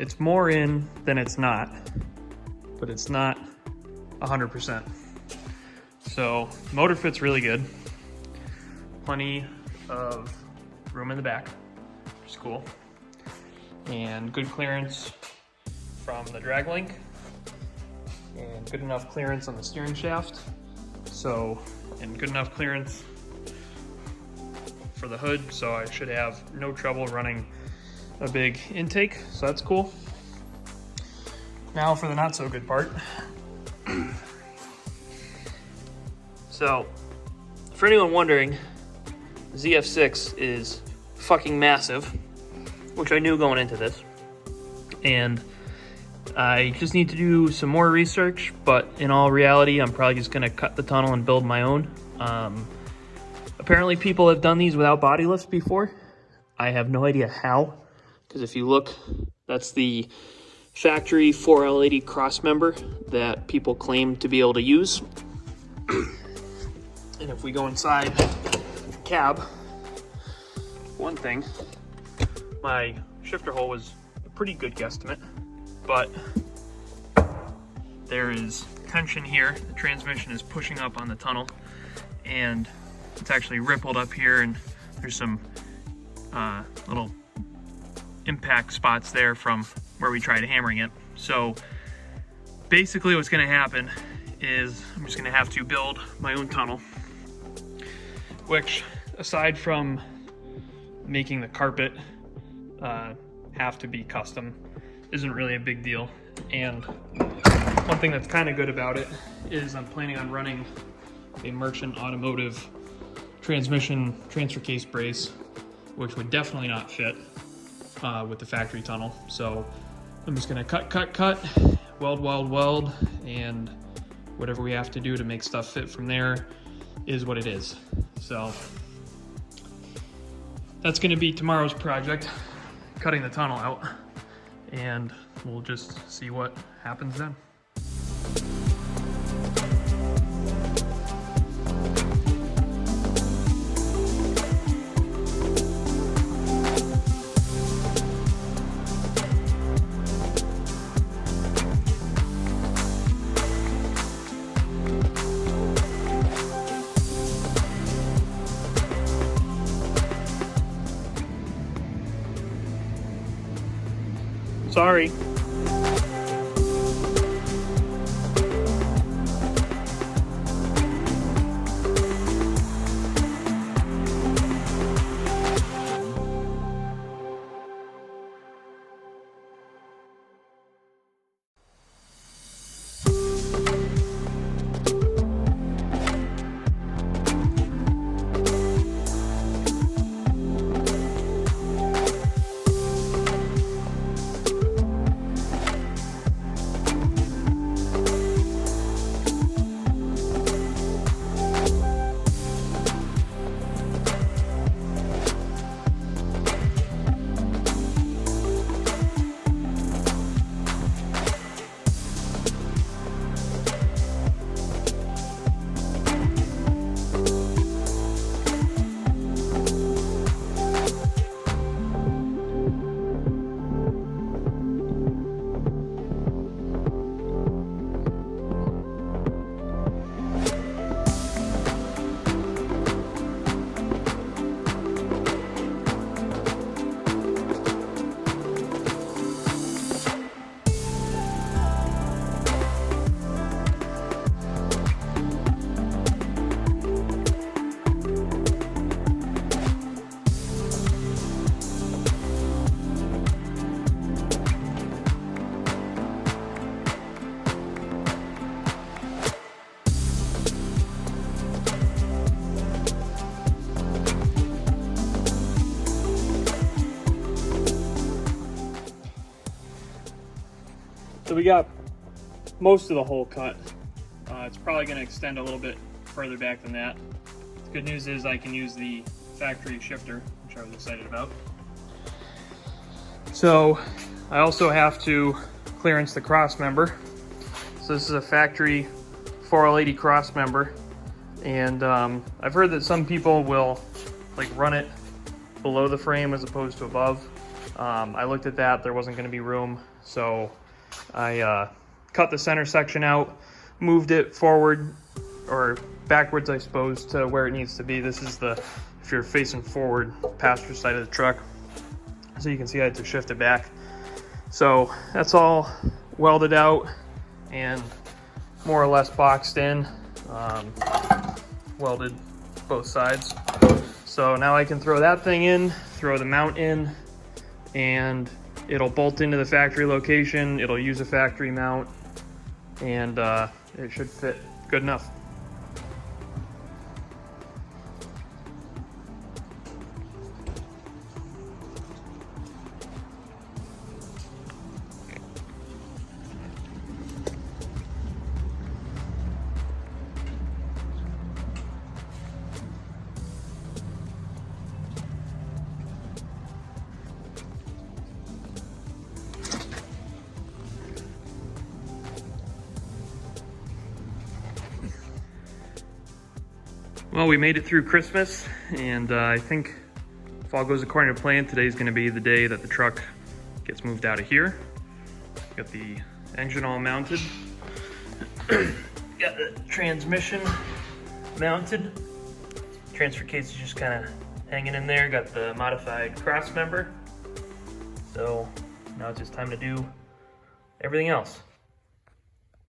It's more in than it's not, but it's not 100%. So motor fits really good. Plenty of room in the back, which is cool. And good clearance from the drag link, and good enough clearance on the steering shaft. So, and good enough clearance for the hood, so I should have no trouble running a big intake, so that's cool. Now for the not so good part. So, for anyone wondering, ZF6 is fucking massive, which I knew going into this, and I just need to do some more research, but in all reality, I'm probably just gonna cut the tunnel and build my own. Apparently people have done these without body lifts before. I have no idea how, because if you look, that's the factory 4L80 crossmember that people claim to be able to use. And if we go inside the cab, one thing, my shifter hole was a pretty good guesstimate, but there is tension here. The transmission is pushing up on the tunnel, and it's actually rippled up here, and there's some little impact spots there from where we tried hammering it. So basically what's going to happen is I'm just going to have to build my own tunnel, which, aside from making the carpet have to be custom, isn't really a big deal. And one thing that's kind of good about it is I'm planning on running a Merchant Automotive transmission transfer case brace, which would definitely not fit with the factory tunnel. So I'm just gonna cut, weld, and whatever we have to do to make stuff fit from there is what it is. So that's gonna be tomorrow's project, cutting the tunnel out, and we'll just see what happens then. Sorry. So we got most of the hole cut. It's probably going to extend a little bit further back than that. The good news is I can use the factory shifter, which I was excited about. So I also have to clearance the cross member. So this is a factory 4L80 cross member, and I've heard that some people will like run it below the frame as opposed to above. I looked at that, there wasn't going to be room, so I cut the center section out, moved it forward, or backwards I suppose, to where it needs to be. This is the, if you're facing forward, passenger side of the truck. So you can see I had to shift it back. So that's all welded out and more or less boxed in, welded both sides. So now I can throw that thing in, throw the mount in, and it'll bolt into the factory location. It'll use a factory mount, and it should fit good enough. Well, we made it through Christmas, and I think if all goes according to plan, today's gonna be the day that the truck gets moved out of here. Got the engine all mounted. Got the transmission mounted. Transfer case is just kind of hanging in there. Got the modified crossmember. So now it's just time to do everything else.